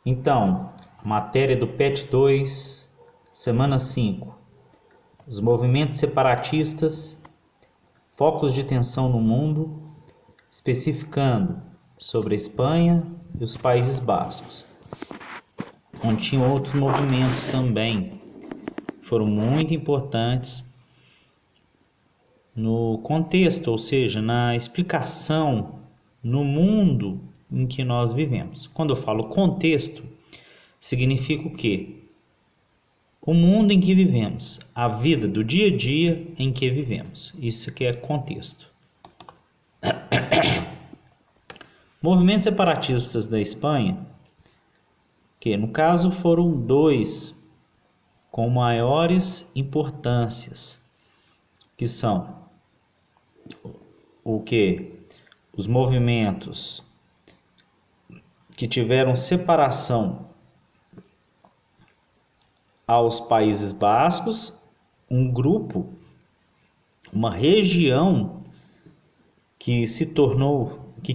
Então, matéria do PET 2, semana 5. Os movimentos separatistas, focos de tensão no mundo, especificando sobre a Espanha e os Países Bascos, onde tinham outros movimentos também, foram muito importantes no contexto, ou seja, na explicação no mundo em que nós vivemos. Quando eu falo contexto, significa o quê? O mundo em que vivemos, a vida do dia a dia em que vivemos. Isso que é contexto. Movimentos separatistas da Espanha, que no caso foram dois com maiores importâncias, que são o que? Os movimentos que tiveram separação aos Países Bascos, um grupo, uma região que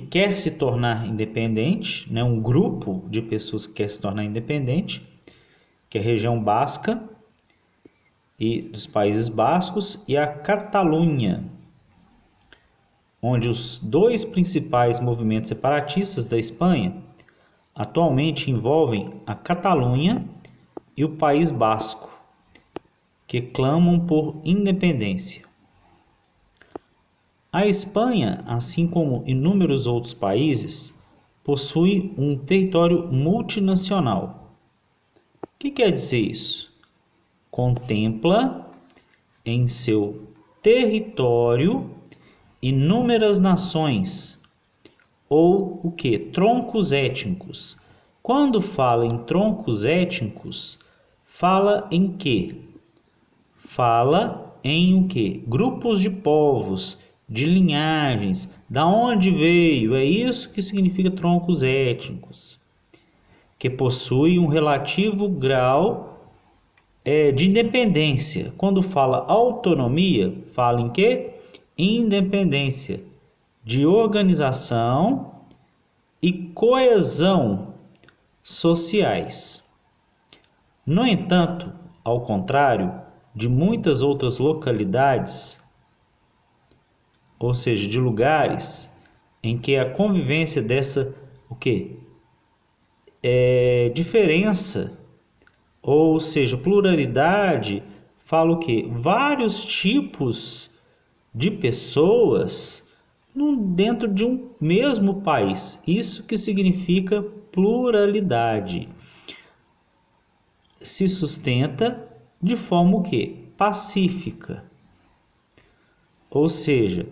quer se tornar independente, né? Um grupo de pessoas que quer se tornar independente, que é a região basca e dos Países Bascos, e a Catalunha, onde os dois principais movimentos separatistas da Espanha atualmente envolvem a Catalunha e o País Basco, que clamam por independência. A Espanha, assim como inúmeros outros países, possui um território multinacional. O que quer dizer isso? Contempla em seu território inúmeras nações, ou o que? Troncos étnicos. Quando fala em troncos étnicos, fala em quê? Fala em o quê? Grupos de povos, de linhagens, da onde veio, é isso que significa troncos étnicos, que possui um relativo grau de independência. Quando fala autonomia, fala em quê? Independência de organização e coesão sociais. No entanto, ao contrário de muitas outras localidades, ou seja, de lugares em que a convivência dessa diferença, ou seja, pluralidade, fala o quê? Vários tipos de pessoas dentro de um mesmo país. Isso que significa pluralidade. Se sustenta de forma o quê? Pacífica. Ou seja,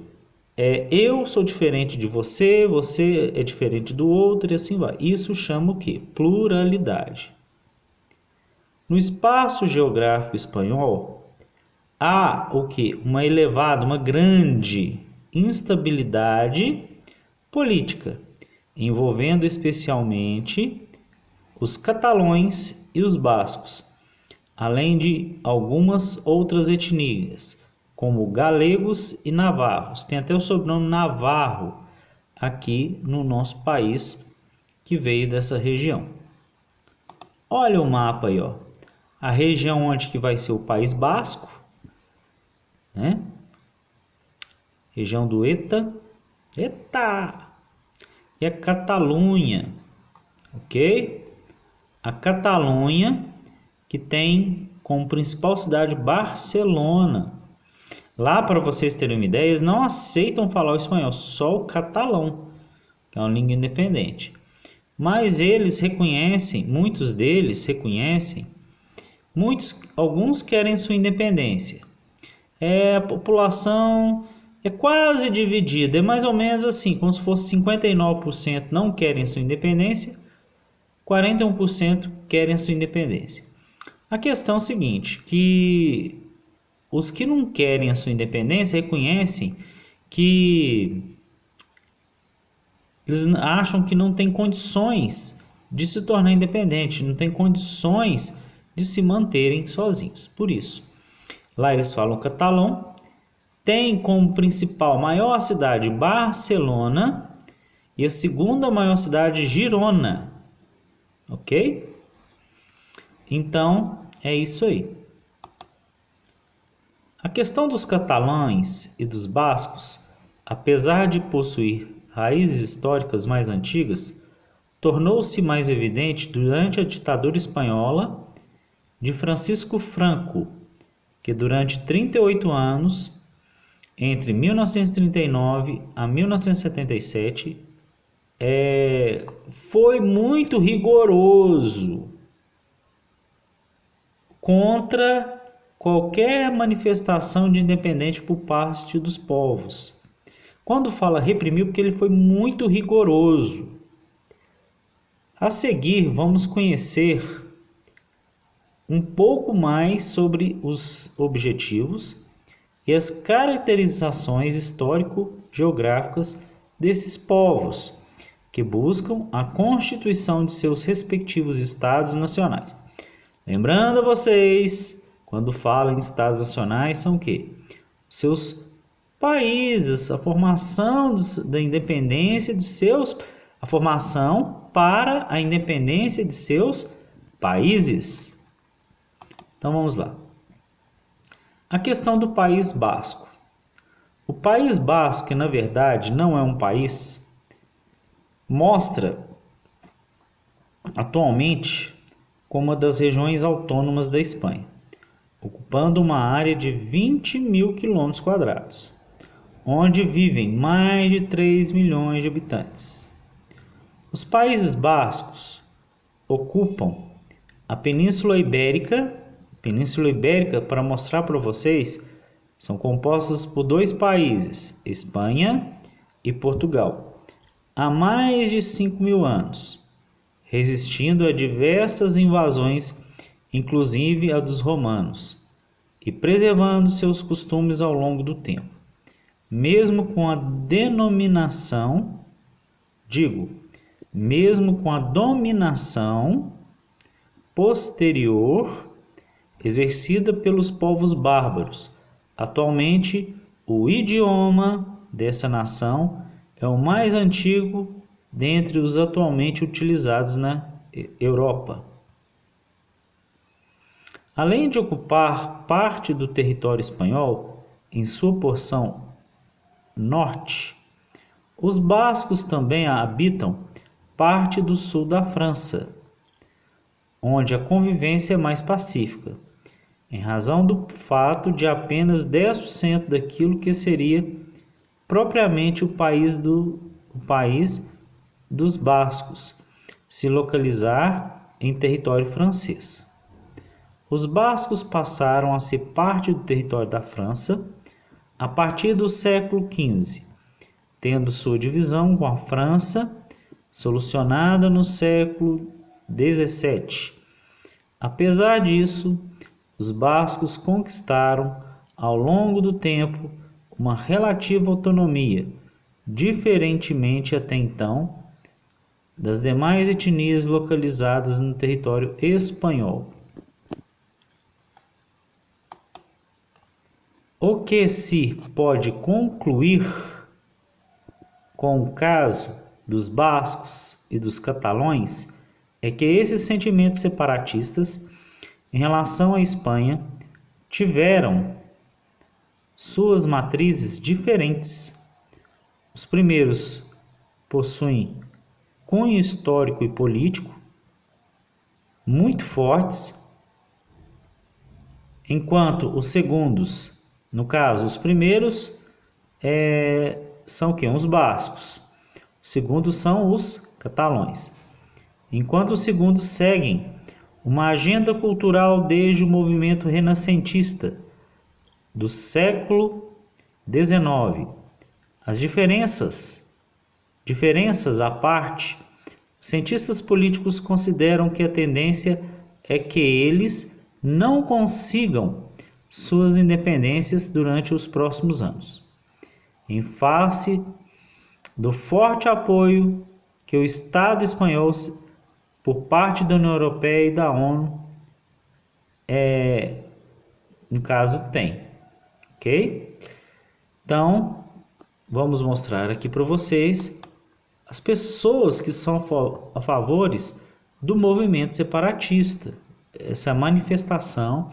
eu sou diferente de você, você é diferente do outro e assim vai. Isso chama o quê? Pluralidade. No espaço geográfico espanhol, há o quê? Uma grande instabilidade política, envolvendo especialmente os catalães e os bascos, além de algumas outras etnias, como galegos e navarros. Tem até o sobrenome Navarro aqui no nosso país, que veio dessa região. Olha o mapa aí, ó. A região onde que vai ser o País Basco, né? Região do ETA, e a Catalunha, ok? A Catalunha, que tem como principal cidade Barcelona. Lá, para vocês terem uma ideia, eles não aceitam falar o espanhol, só o catalão, que é uma língua independente. Mas eles reconhecem, muitos deles reconhecem, alguns querem sua independência. A população é quase dividida, é mais ou menos assim, como se fosse 59% não querem sua independência, 41% querem sua independência. A questão é a seguinte, que os que não querem a sua independência reconhecem que eles acham que não tem condições de se tornar independente, não tem condições de se manterem sozinhos. Por isso, lá eles falam catalão, tem como maior cidade Barcelona e a segunda maior cidade Girona. ok? Então, é isso aí. A questão dos catalães e dos bascos, apesar de possuir raízes históricas mais antigas, tornou-se mais evidente durante a ditadura espanhola de Francisco Franco, que durante 38 anos, entre 1939 a 1977, foi muito rigoroso contra qualquer manifestação de independência por parte dos povos. Quando fala reprimiu, porque ele foi muito rigoroso. A seguir, vamos conhecer um pouco mais sobre os objetivos e as caracterizações histórico-geográficas desses povos que buscam a constituição de seus respectivos estados nacionais. Lembrando a vocês, quando falam em estados nacionais, são o quê? Seus países, a formação da independência de seus, a formação para a independência de seus países. Então vamos lá. A questão do País Basco. O País Basco, que na verdade não é um país, mostra atualmente como uma das regiões autônomas da Espanha, ocupando uma área de 20 mil km², onde vivem mais de 3 milhões de habitantes. Os Países Bascos ocupam a Península Ibérica. Península Ibérica, para mostrar para vocês, são compostas por dois países, Espanha e Portugal, há mais de 5 mil anos, resistindo a diversas invasões, inclusive a dos romanos, e preservando seus costumes ao longo do tempo. Mesmo com a dominação posterior exercida pelos povos bárbaros, atualmente o idioma dessa nação é o mais antigo dentre os atualmente utilizados na Europa. Além de ocupar parte do território espanhol em sua porção norte, os bascos também habitam parte do sul da França, onde a convivência é mais pacífica, em razão do fato de apenas 10% daquilo que seria propriamente o país dos bascos se localizar em território francês. Os bascos passaram a ser parte do território da França a partir do século XV, tendo sua divisão com a França solucionada no século XVII. Apesar disso, os bascos conquistaram, ao longo do tempo, uma relativa autonomia, diferentemente até então das demais etnias localizadas no território espanhol. O que se pode concluir com o caso dos bascos e dos catalães é que esses sentimentos separatistas em relação à Espanha tiveram suas matrizes diferentes. Os primeiros possuem cunho histórico e político muito fortes, enquanto os segundos, no caso, os primeiros são quem? Os bascos. Os segundos são os catalães. Enquanto os segundos seguem uma agenda cultural desde o movimento renascentista do século XIX. As diferenças à parte, os cientistas políticos consideram que a tendência é que eles não consigam suas independências durante os próximos anos, em face do forte apoio que o Estado espanhol, por parte da União Europeia e da ONU, no caso, tem. Ok? Então, vamos mostrar aqui para vocês as pessoas que são a favores do movimento separatista, essa manifestação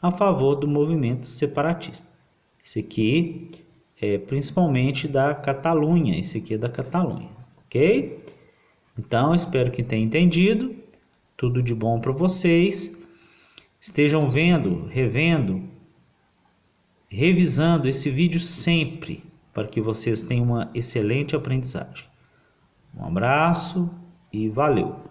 a favor do movimento separatista. Esse aqui é principalmente da Catalunha, esse aqui é da Catalunha, ok? Então, espero que tenham entendido. Tudo de bom para vocês. Estejam vendo, revendo, revisando esse vídeo sempre, para que vocês tenham uma excelente aprendizagem. Um abraço e valeu!